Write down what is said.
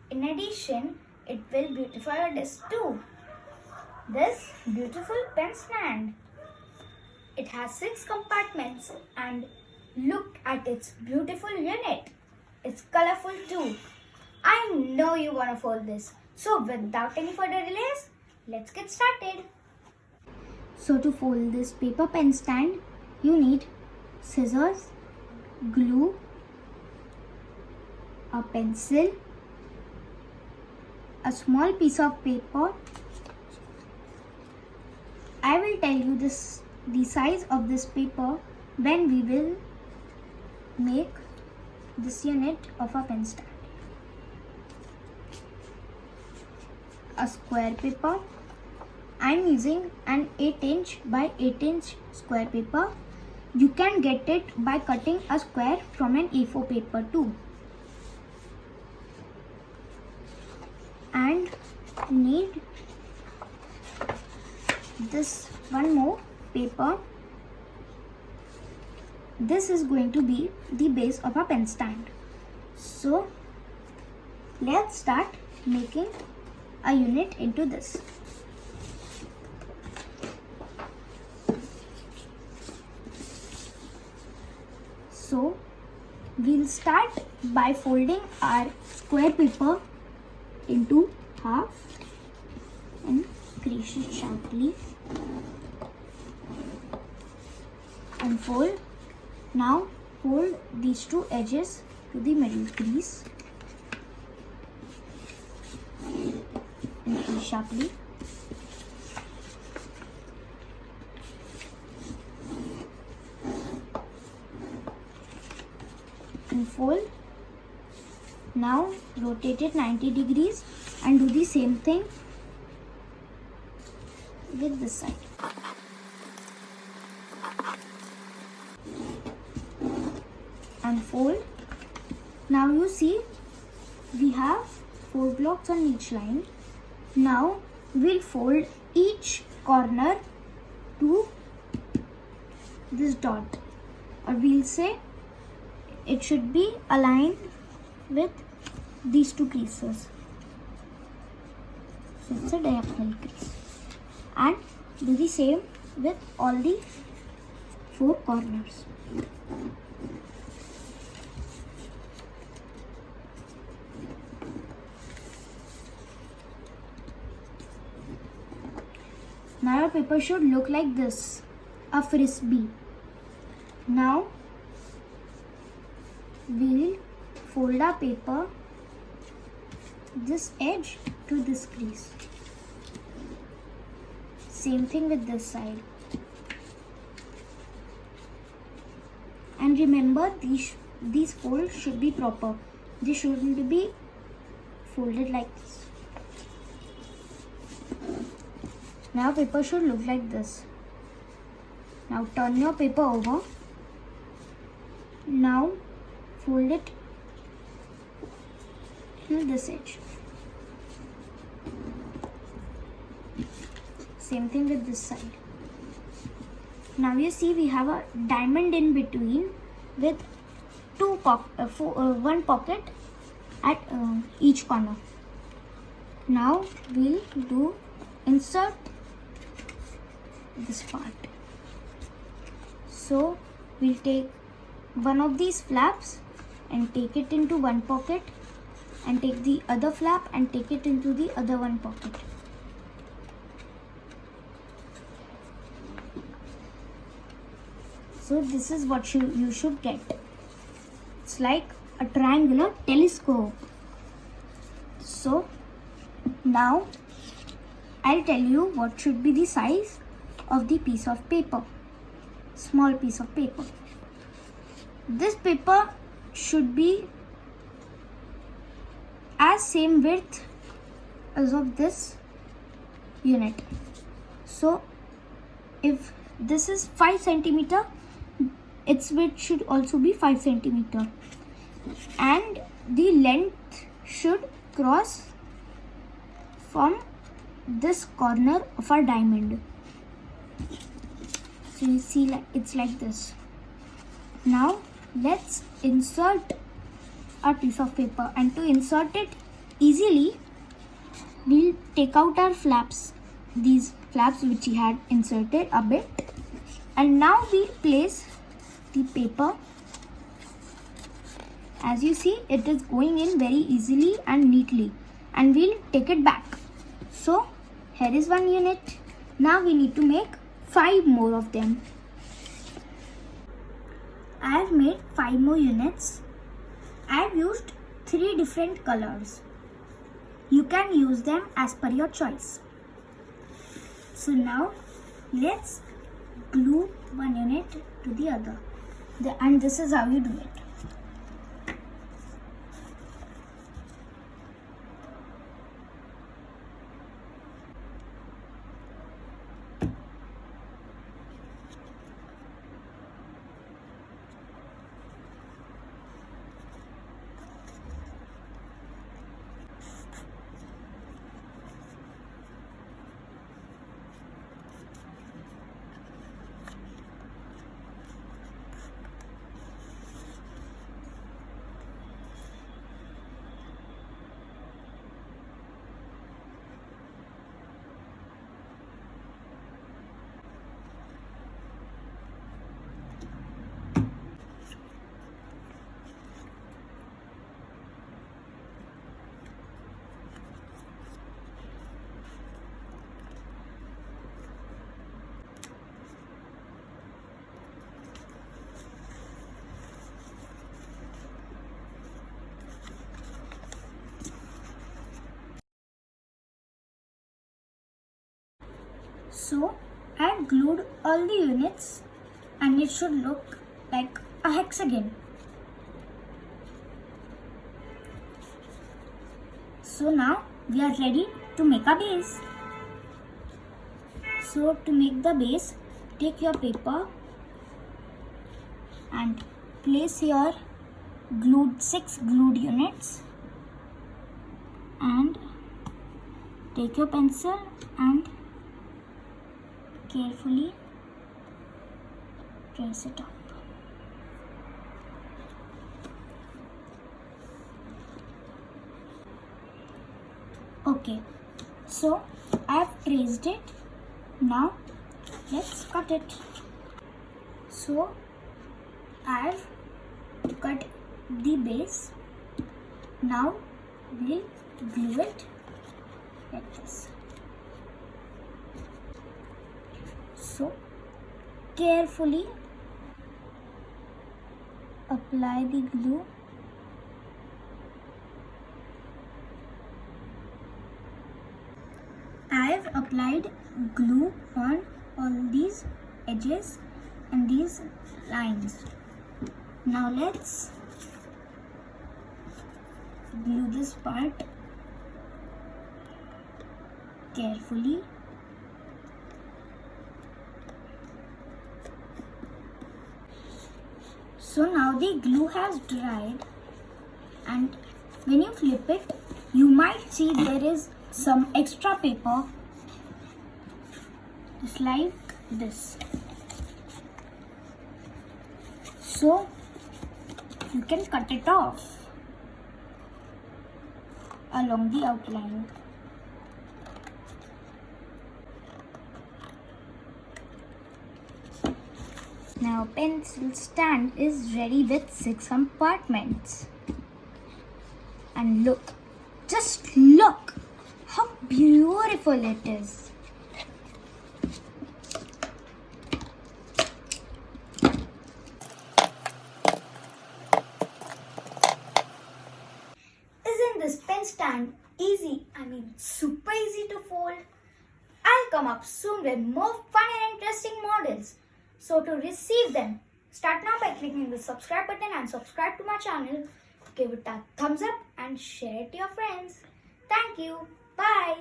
In addition, it will beautify your desk too. This beautiful pen stand. It has 6 compartments and look at its beautiful unit. It's colorful too. I know you want to fold this. So without any further delays, let's get started. So to fold this paper pen stand, you need scissors, glue, a pencil, a small piece of paper. I will tell you the size of this paper when we will make this unit of a pen stand. A square paper. I am using an 8" by 8" square paper. You can get it by cutting a square from an A4 paper too. And need this one more paper. This is going to be the base of a pen stand. So let's start making a unit into this. So we'll start by folding our square paper into half and crease it sharply and fold. Now fold these two edges to the middle crease and crease sharply. And fold. Now rotate it 90 degrees and do the same thing with this side. And fold. Now you see we have 4 blocks on each line. Now we'll fold each corner to this dot, or we'll say it should be aligned with these two creases. So it's a diagonal crease. And do the same with all the 4 corners. Now your paper should look like this, a frisbee. Now we will fold our paper this edge to this crease. Same thing with this side. And remember, these folds should be proper. They shouldn't be folded like this. Now paper should look like this. Now turn your paper over. Now fold it till this edge. Same thing with this side. Now you see we have a diamond in between with one pocket at each corner. Now we'll do insert this part. So we'll take one of these flaps and take it into one pocket, and take the other flap and take it into the other one pocket. So this is what you should get. It's like a triangular telescope. So now I'll tell you what should be the size of the piece of paper. Small piece of paper. This paper should be as same width as of this unit. So if this is 5 centimeter, its width should also be 5 centimeter, and the length should cross from this corner of our diamond. So you see, it's like this. Now let's insert a piece of paper, and to insert it easily, we'll take out our flaps, these flaps which we had inserted a bit, and now we'll place the paper. As you see, it is going in very easily and neatly, and we'll take it back. So here is one unit. Now we need to make 5 more of them. I have made 5 more units. I have used 3 different colors. You can use them as per your choice. So now let's glue one unit to the other. And this is how you do it. So I have glued all the units and it should look like a hexagon. So now we are ready to make a base. So to make the base, take your paper and place your 6 glued units, and take your pencil and carefully press it up. Okay, so I have traced it. Now let's cut it. So I have cut the base. Now we'll glue it like this. So carefully apply the glue. I have applied glue on all these edges and these lines. Now let's glue this part carefully. So now the glue has dried, and when you flip it, you might see there is some extra paper, just like this. So you can cut it off along the outline. Now pencil stand is ready with 6 compartments. And look, just look how beautiful it is. Isn't this pen stand easy? I mean, super easy to fold. I'll come up soon with more fun and interesting models. So to receive them, start now by clicking the subscribe button and subscribe to my channel. Give it a thumbs up and share it to your friends. Thank you. Bye.